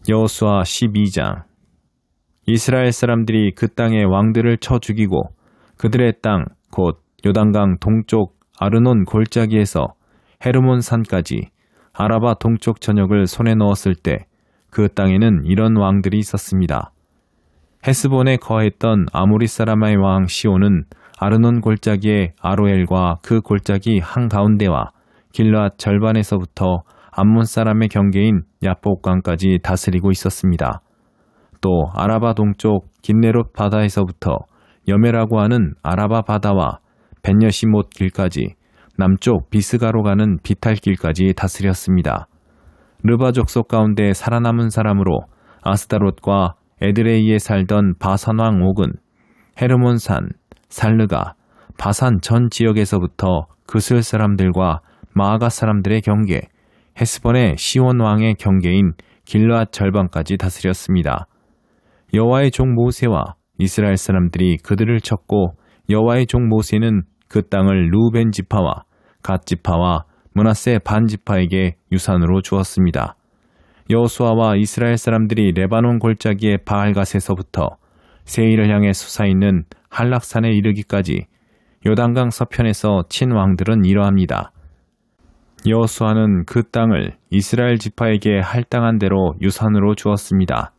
여호수아 12장. 이스라엘 사람들이 그 땅의 왕들을 쳐 죽이고 그들의 땅 곧 요단강 동쪽 아르논 골짜기에서 헤르몬 산까지 아라바 동쪽 전역을 손에 넣었을 때 그 땅에는 이런 왕들이 있었습니다. 헤스본에 거했던 아모리 사람의 왕 시온은 아르논 골짜기의 아로엘과 그 골짜기 한가운데와 길르앗 절반에서부터 암몬 사람의 경계인 야복강까지 다스리고 있었습니다. 또 아라바 동쪽 긴네롯 바다에서부터 여메라고 하는 아라바 바다와 벤여시못 길까지 남쪽 비스가로 가는 비탈 길까지 다스렸습니다. 르바 족속 가운데 살아남은 사람으로 아스다롯과 에드레이에 살던 바산 왕 옥은 헤르몬산, 살르가, 바산 전 지역에서부터 그슬 사람들과 마아가 사람들의 경계, 헤스본의 시온 왕의 경계인 길르앗 절반까지 다스렸습니다. 여호와의 종 모세와 이스라엘 사람들이 그들을 쳤고 여호와의 종 모세는 그 땅을 루벤 지파와 갓 지파와 므낫세 반 지파에게 유산으로 주었습니다. 여호수아와 이스라엘 사람들이 레바논 골짜기의 바알갓에서부터 세일을 향해 솟아있는 한락산에 이르기까지 요단강 서편에서 친 왕들은 이러합니다. 여호수아는 그 땅을 이스라엘 지파에게 할당한 대로 유산으로 주었습니다.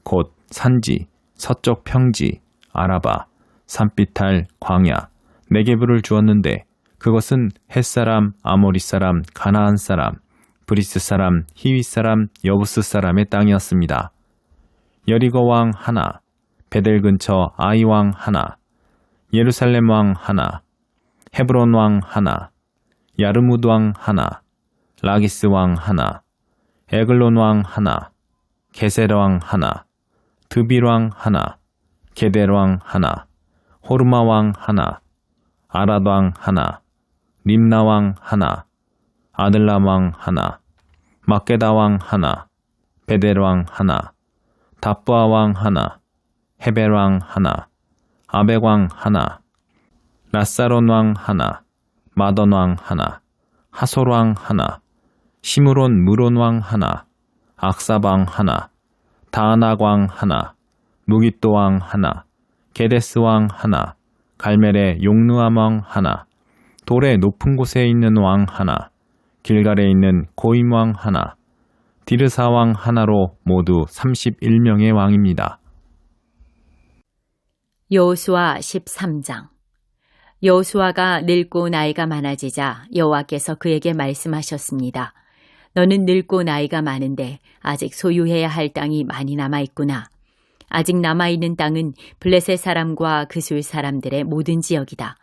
곧 산지, 서쪽 평지, 아라바, 산비탈, 광야, 네게브를 주었는데 그것은 헷사람, 아모리 사람, 가나안 사람, 브리스 사람, 히위 사람, 여부스 사람의 땅이었습니다. 여리고 왕 하나, 베델 근처 아이 왕 하나, 예루살렘 왕 하나, 헤브론 왕 하나, 야르무드 왕 하나, 라기스 왕 하나, 에글론 왕 하나, 게셀 왕 하나, 드빌 왕 하나, 게델 왕 하나, 호르마 왕 하나, 아랏 왕 하나, 림나 왕 하나, 아들람 왕 하나, 막게다 왕 하나, 베델 왕 하나, 답부아 왕 하나, 헤벨 왕 하나, 아벡 왕 하나, 라사론 왕 하나, 마던 왕 하나, 하솔 왕 하나, 시므론 무론 왕 하나, 악삽 왕 하나, 다아낙 왕 하나, 무깃도 왕 하나, 게데스 왕 하나, 갈멜의 용누암 왕 하나, 돌의 높은 곳에 있는 왕 하나, 길갈에 있는 고임 왕 하나, 디르사 왕 하나로 모두 31명의 왕입니다. 여호수아 13장. 여호수아가 늙고 나이가 많아지자 여호와께서 그에게 말씀하셨습니다. 너는 늙고 나이가 많은데 아직 소유해야 할 땅이 많이 남아있구나. 아직 남아있는 땅은 블레셋 사람과 그술 사람들의 모든 지역이다.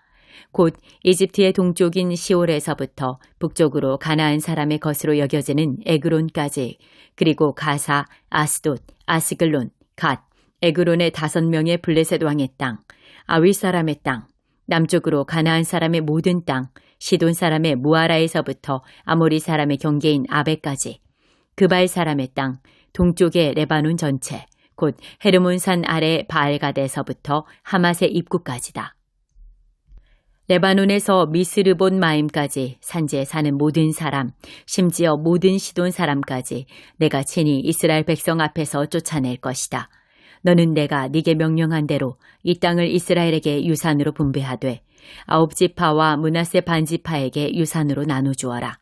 곧 이집트의 동쪽인 시올에서부터 북쪽으로 가나안 사람의 것으로 여겨지는 에그론까지, 그리고 가사, 아스돗, 아스글론, 갓, 에그론의 5명의 블레셋 왕의 땅, 아윌 사람의 땅, 남쪽으로 가나안 사람의 모든 땅, 시돈 사람의 무아라에서부터 아모리 사람의 경계인 아베까지, 그발 사람의 땅, 동쪽의 레바논 전체, 곧 헤르몬산 아래 바알갓에서부터 하맛의 입구까지다. 레바논에서 미스르본 마임까지 산지에 사는 모든 사람, 심지어 모든 시돈 사람까지 내가 친히 이스라엘 백성 앞에서 쫓아낼 것이다. 너는 내가 네게 명령한 대로 이 땅을 이스라엘에게 유산으로 분배하되 9지파와 므낫세 반지파에게 유산으로 나눠주어라.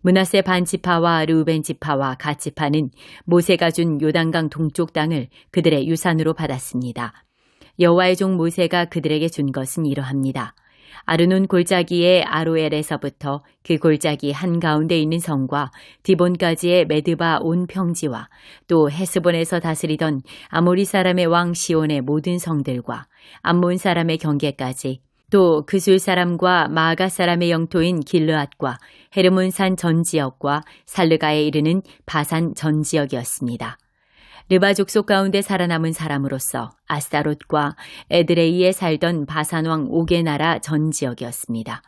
므낫세 반지파와 르우벤 지파와 갓 지파는 모세가 준 요단강 동쪽 땅을 그들의 유산으로 받았습니다. 여호와의 종 모세가 그들에게 준 것은 이러합니다. 아르논 골짜기의 아로엘에서부터 그 골짜기 한가운데 있는 성과 디본까지의 메드바 온 평지와 또 헤스본에서 다스리던 아모리 사람의 왕 시온의 모든 성들과 암몬 사람의 경계까지, 또 그술 사람과 마아가 사람의 영토인 길르앗과 헤르몬산 전 지역과 살르가에 이르는 바산 전 지역이었습니다. 르바 족속 가운데 살아남은 사람으로서 아스다롯과 에드레이에 살던 바산 왕 옥의 나라 전 지역이었습니다.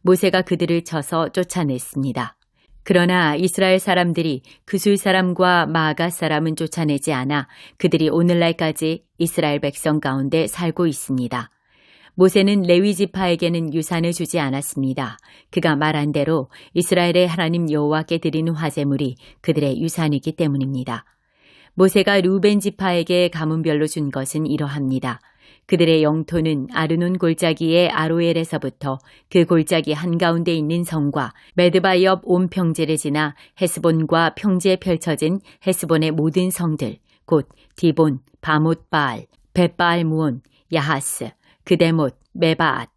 모세가 그들을 쳐서 쫓아냈습니다. 그러나 이스라엘 사람들이 그술 사람과 마아가 사람은 쫓아내지 않아 그들이 오늘날까지 이스라엘 백성 가운데 살고 있습니다. 모세는 레위 지파에게는 유산을 주지 않았습니다. 그가 말한 대로 이스라엘의 하나님 여호와께 드리는 화제물이 그들의 유산이기 때문입니다. 모세가 루벤 지파에게 가문별로 준 것은 이러합니다. 그들의 영토는 아르논 골짜기의 아로엘에서부터 그 골짜기 한가운데 있는 성과 메드바 옆 온 평지를 지나 헤스본과 평지에 펼쳐진 헤스본의 모든 성들, 곧 디본, 바못 바알, 벳바알 무온, 야하스, 그데못, 메바앗,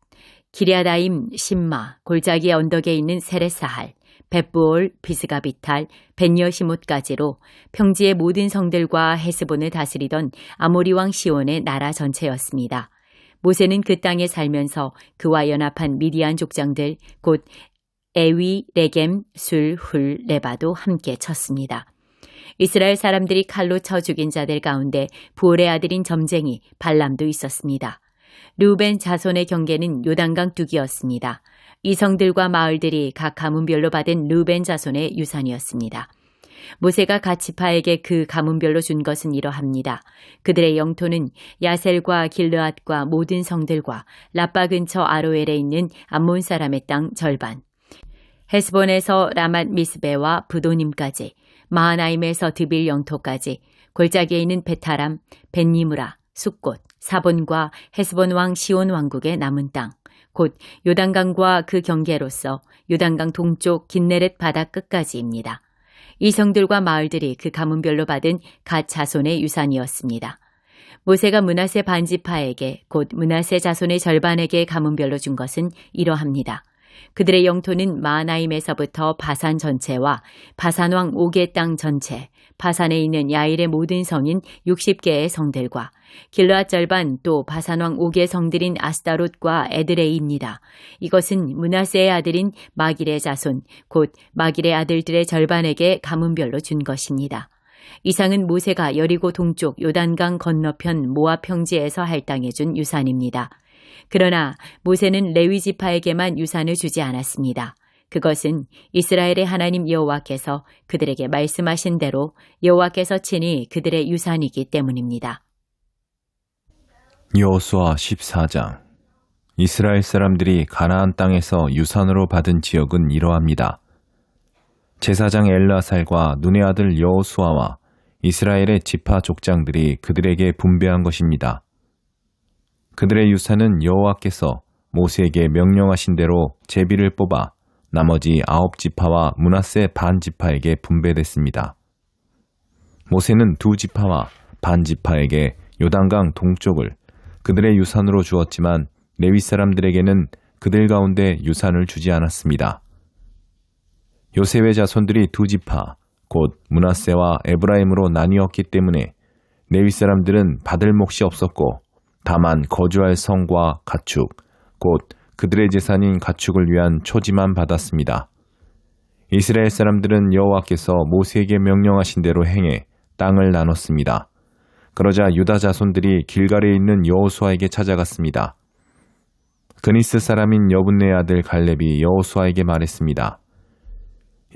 기랴다임, 심마, 골짜기 언덕에 있는 세레사할, 벳부올, 비스가비탈, 벤여시못까지로 평지의 모든 성들과 헤스본을 다스리던 아모리 왕 시온의 나라 전체였습니다. 모세는 그 땅에 살면서 그와 연합한 미디안 족장들 곧 에위, 레겜, 술, 훌, 레바도 함께 쳤습니다. 이스라엘 사람들이 칼로 쳐 죽인 자들 가운데 부올의 아들인 점쟁이 발람도 있었습니다. 르우벤 자손의 경계는 요단강 뚝이었습니다. 이 성들과 마을들이 각 가문별로 받은 르우벤 자손의 유산이었습니다. 모세가 갓 지파에게 그 가문별로 준 것은 이러합니다. 그들의 영토는 야셀과 길르앗과 모든 성들과 라빠 근처 아로엘에 있는 암몬 사람의 땅 절반, 헤스본에서 라맛 미스베와 부도님까지, 마하나임에서 드빌 영토까지, 골짜기에 있는 베타람, 벤니무라, 숫곳, 사본과 헤스본 왕 시온 왕국의 남은 땅, 곧 요단강과 그 경계로서 요단강 동쪽 긴네렛 바다 끝까지입니다. 이 성들과 마을들이 그 가문별로 받은 갓 자손의 유산이었습니다. 모세가 므낫세 반지파에게 곧 므낫세 자손의 절반에게 가문별로 준 것은 이러합니다. 그들의 영토는 마하나임에서부터 바산 전체와 바산 왕 옥의 땅 전체, 바산에 있는 야일의 모든 성인 60개의 성들과 길르앗 절반 또 바산 왕 옥의 성들인 아스다롯과 에드레이입니다. 이것은 므낫세의 아들인 마길의 자손, 곧 마길의 아들들의 절반에게 가문별로 준 것입니다. 이상은 모세가 여리고 동쪽 요단강 건너편 모압 평지에서 할당해 준 유산입니다. 그러나 모세는 레위 지파에게만 유산을 주지 않았습니다. 그것은 이스라엘의 하나님 여호와께서 그들에게 말씀하신 대로 여호와께서 친히 그들의 유산이기 때문입니다. 여호수아 14장. 이스라엘 사람들이 가나안 땅에서 유산으로 받은 지역은 이러합니다. 제사장 엘라살과 눈의 아들 여호수아와 이스라엘의 지파 족장들이 그들에게 분배한 것입니다. 그들의 유산은 여호와께서 모세에게 명령하신 대로 제비를 뽑아 나머지 9지파와 므낫세 반지파에게 분배됐습니다. 모세는 2지파와 반지파에게 요단강 동쪽을 그들의 유산으로 주었지만 레위 사람들에게는 그들 가운데 유산을 주지 않았습니다. 요셉의 자손들이 2지파, 곧 므낫세와 에브라임으로 나뉘었기 때문에 레위 사람들은 받을 몫이 없었고 다만 거주할 성과 가축, 곧 그들의 재산인 가축을 위한 초지만 받았습니다. 이스라엘 사람들은 여호와께서 모세에게 명령하신 대로 행해 땅을 나눴습니다. 그러자 유다 자손들이 길갈에 있는 여호수아에게 찾아갔습니다. 그니스 사람인 여분네의 아들 갈렙이 여호수아에게 말했습니다.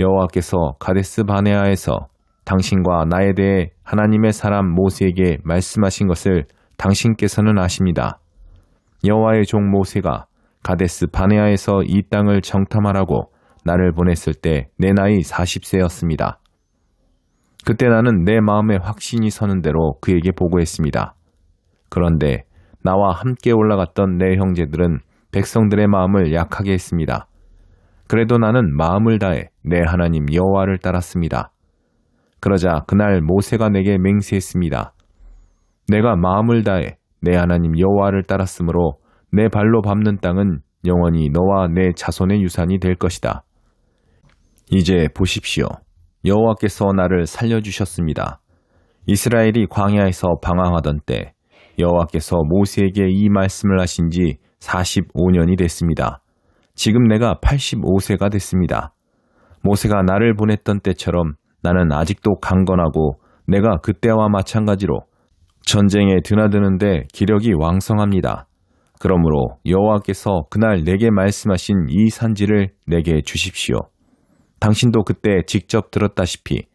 여호와께서 가데스 바네아에서 당신과 나에 대해 하나님의 사람 모세에게 말씀하신 것을 당신께서는 아십니다. 여호와의 종 모세가 가데스 바네아에서 이 땅을 정탐하라고 나를 보냈을 때 내 나이 40세였습니다. 그때 나는 내 마음에 확신이 서는 대로 그에게 보고했습니다. 그런데 나와 함께 올라갔던 내 형제들은 백성들의 마음을 약하게 했습니다. 그래도 나는 마음을 다해 내 하나님 여호와를 따랐습니다. 그러자 그날 모세가 내게 맹세했습니다. 내가 마음을 다해 내 하나님 여호와를 따랐으므로 내 발로 밟는 땅은 영원히 너와 내 자손의 유산이 될 것이다. 이제 보십시오. 여호와께서 나를 살려주셨습니다. 이스라엘이 광야에서 방황하던 때 여호와께서 모세에게 이 말씀을 하신 지 45년이 됐습니다. 지금 내가 85세가 됐습니다. 모세가 나를 보냈던 때처럼 나는 아직도 강건하고 내가 그때와 마찬가지로 전쟁에 드나드는데 기력이 왕성합니다. 그러므로 여호와께서 그날 내게 말씀하신 이 산지를 내게 주십시오. 당신도 그때 직접 들었다시피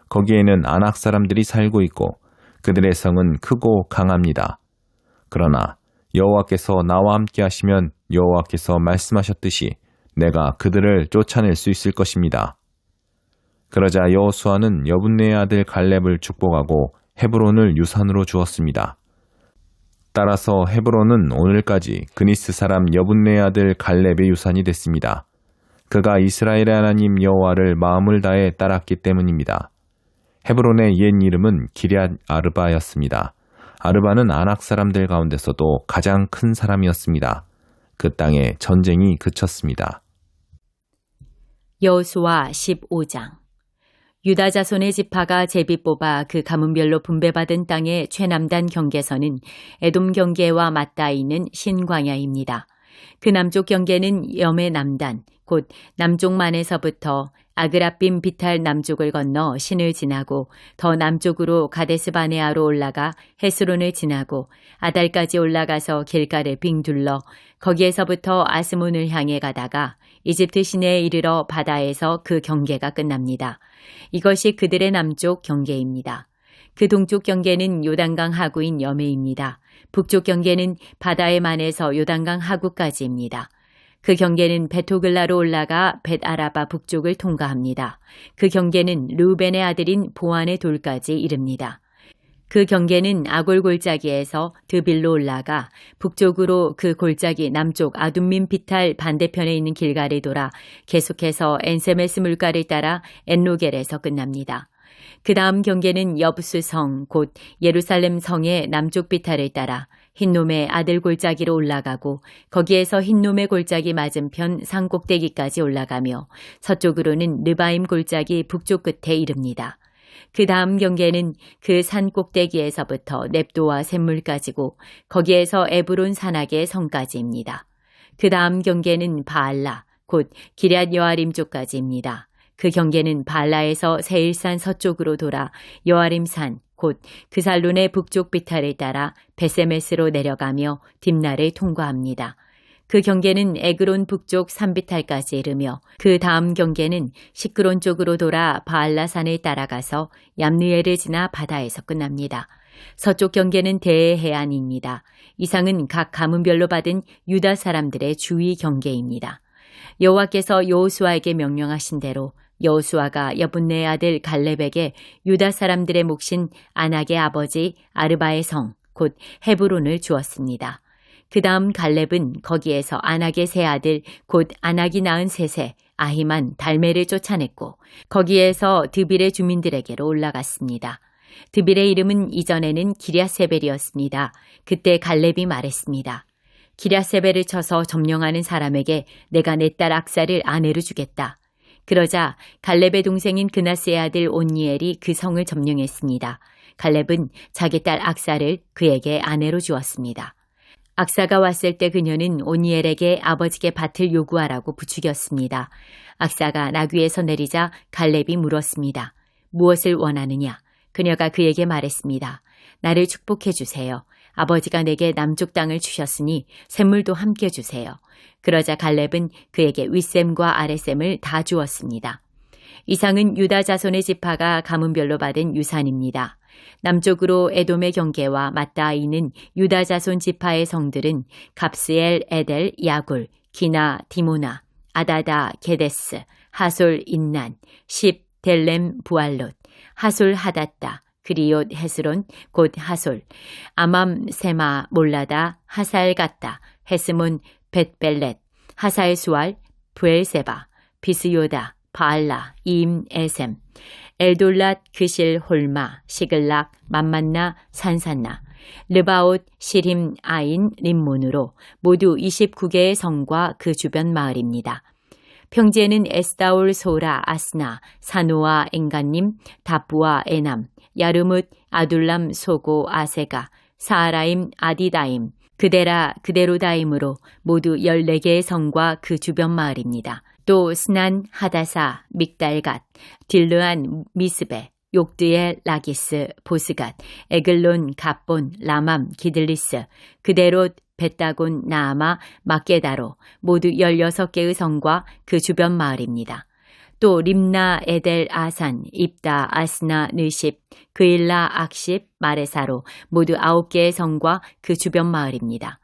거기에는 아낙 사람들이 살고 있고 그들의 성은 크고 강합니다. 그러나 여호와께서 나와 함께 하시면 여호와께서 말씀하셨듯이 내가 그들을 쫓아낼 수 있을 것입니다. 그러자 여호수아는 여분네의 아들 갈렙을 축복하고 헤브론을 유산으로 주었습니다. 따라서 헤브론은 오늘까지 그니스 사람 여분네의 아들 갈렙의 유산이 됐습니다. 그가 이스라엘의 하나님 여호와를 마음을 다해 따랐기 때문입니다. 헤브론의 옛 이름은 기럇 아르바였습니다. 아르바는 아낙 사람들 가운데서도 가장 큰 사람이었습니다. 그 땅에 전쟁이 그쳤습니다. 여호수아 15장. 유다 자손의 지파가 제비 뽑아 그 가문별로 분배받은 땅의 최남단 경계선은 에돔 경계와 맞닿아 있는 신광야입니다. 그 남쪽 경계는 염의 남단, 곧 남쪽만에서부터 아그라빔 비탈 남쪽을 건너 신을 지나고 더 남쪽으로 가데스 바네아로 올라가 헤스론을 지나고 아달까지 올라가서 길가를 빙 둘러 거기에서부터 아스몬을 향해 가다가 이집트 시내에 이르러 바다에서 그 경계가 끝납니다. 이것이 그들의 남쪽 경계입니다. 그 동쪽 경계는 요단강 하구인 여메입니다. 북쪽 경계는 바다의 만에서 요단강 하구까지입니다. 그 경계는 베토글라로 올라가 벳아라바 북쪽을 통과합니다. 그 경계는 루벤의 아들인 보안의 돌까지 이릅니다. 그 경계는 아골 골짜기에서 드빌로 올라가 북쪽으로 그 골짜기 남쪽 아둠민 비탈 반대편에 있는 길가를 돌아 계속해서 엔세메스 물가를 따라 엔로겔에서 끝납니다. 그 다음 경계는 여부스 성, 곧 예루살렘 성의 남쪽 비탈을 따라 흰놈의 아들 골짜기로 올라가고 거기에서 흰놈의 골짜기 맞은편 산 꼭대기까지 올라가며 서쪽으로는 르바임 골짜기 북쪽 끝에 이릅니다. 그 다음 경계는 그 산 꼭대기에서부터 넵도와 샘물까지고 거기에서 에브론 산악의 성까지입니다. 그 다음 경계는 바알라, 곧 기럇 여아림 쪽까지입니다. 그 경계는 바알라에서 세일산 서쪽으로 돌아 여아림산, 곧 그살론의 북쪽 비탈을 따라 베세메스로 내려가며 딥나를 통과합니다. 그 경계는 에그론 북쪽 산비탈까지 이르며 그 다음 경계는 시크론 쪽으로 돌아 바알라산을 따라가서 얌느에를 지나 바다에서 끝납니다. 서쪽 경계는 대해안입니다. 이상은 각 가문별로 받은 유다 사람들의 주위 경계입니다. 여호와께서 여호수아에게 명령하신 대로 여호수아가 여분네의 아들 갈렙에게 유다 사람들의 몫인 아낙의 아버지 아르바의 성, 곧 헤브론을 주었습니다. 그 다음 갈렙은 거기에서 아낙의 세 아들, 곧 아낙이 낳은 셋의 아히만, 달메를 쫓아냈고 거기에서 드빌의 주민들에게로 올라갔습니다. 드빌의 이름은 이전에는 기랴세벨이었습니다. 그때 갈렙이 말했습니다. 기랴세벨을 쳐서 점령하는 사람에게 내가 내 딸 악사를 아내로 주겠다. 그러자 갈렙의 동생인 그나스의 아들 온니엘이 그 성을 점령했습니다. 갈렙은 자기 딸 악사를 그에게 아내로 주었습니다. 악사가 왔을 때 그녀는 온니엘에게 아버지께 밭을 요구하라고 부추겼습니다. 악사가 나귀에서 내리자 갈렙이 물었습니다. 무엇을 원하느냐? 그녀가 그에게 말했습니다. 나를 축복해 주세요. 아버지가 내게 남쪽 땅을 주셨으니 샘물도 함께 주세요. 그러자 갈렙은 그에게 윗샘과 아랫샘을 다 주었습니다. 이상은 유다 자손의 지파가 가문별로 받은 유산입니다. 남쪽으로 에돔의 경계와 맞닿아 있는 유다 자손 지파의 성들은 갑스엘, 에델, 야굴, 기나, 디모나, 아다다, 게데스, 하솔, 인난, 십, 델렘, 부알롯, 하솔, 하닷다, 그리옷, 헤스론, 곧 하솔, 아맘, 세마, 몰라다, 하살, 갓다, 헤스몬, 벳벨렛, 하살, 수알, 부엘세바, 비스요다, 바알라, 임, 에셈, 엘돌랏, 그실, 홀마, 시글락, 맘만나, 산산나, 르바옷, 시림, 아인, 림몬으로 모두 29개의 성과 그 주변 마을입니다. 평지에는 에스다올, 소라, 아스나, 사노아, 엥간님, 다부와 에남, 야르뭇, 아둘람, 소고, 아세가, 사하라임, 아디다임, 그데라, 그데로다임으로 모두 14개의 성과 그 주변 마을입니다. 또 스난, 하다사, 믹달갓, 딜르안, 미스베, 욕드엘, 라기스, 보스갓, 에글론, 갑본, 라맘, 기들리스, 그데롯, 벳다곤, 나아마, 막게다로 모두 16개의 성과 그 주변 마을입니다. 또 림나, 에델, 아산, 입다, 아스나, 느십, 그일라, 악십, 마레사로 모두 9개의 성과 그 주변 마을입니다.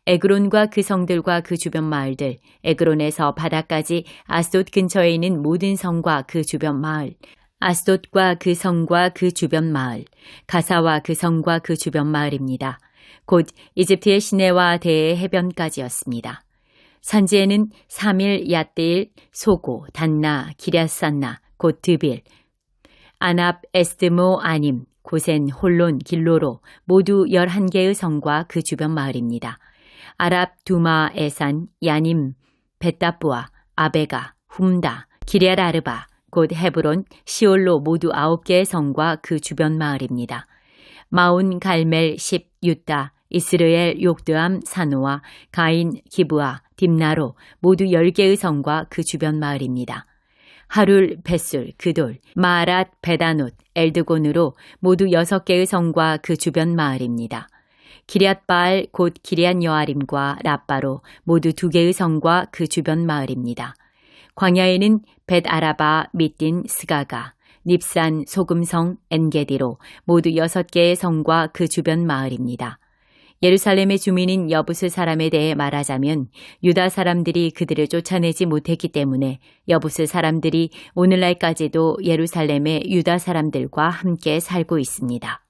에그론과 그 성들과 그 주변 마을들, 에그론에서 바다까지 아스돗 근처에 있는 모든 성과 그 주변 마을, 아스돗과 그 성과 그 주변 마을, 가사와 그 성과 그 주변 마을입니다. 곧 이집트의 시내와 대의 해변까지였습니다. 산지에는 사밀, 얏데일, 소고, 단나, 기랴산나, 곧 드빌, 아납, 에스드모, 아님, 고센, 홀론, 길로로 모두 11개의 성과 그 주변 마을입니다. 아랍, 두마, 에산, 야님, 벳다부아, 아베가, 훔다, 기랴르바, 곧 헤브론, 시올로 모두 9개의 성과 그 주변 마을입니다. 마운, 갈멜, 십, 유다, 이스르엘, 욕드암, 사노아, 가인, 기브아, 딥나로 모두 10개의 성과 그 주변 마을입니다. 하룰, 벳술, 그돌, 마아랏, 베다노트, 엘드곤으로 모두 6개의 성과 그 주변 마을입니다. 기럇바알 곧 기럇 여아림과 라빠로 모두 2개의 성과 그 주변 마을입니다. 광야에는 벳아라바, 미딘, 스가가, 닙산, 소금성, 엔게디로 모두 6개의 성과 그 주변 마을입니다. 예루살렘의 주민인 여부스 사람에 대해 말하자면 유다 사람들이 그들을 쫓아내지 못했기 때문에 여부스 사람들이 오늘날까지도 예루살렘의 유다 사람들과 함께 살고 있습니다.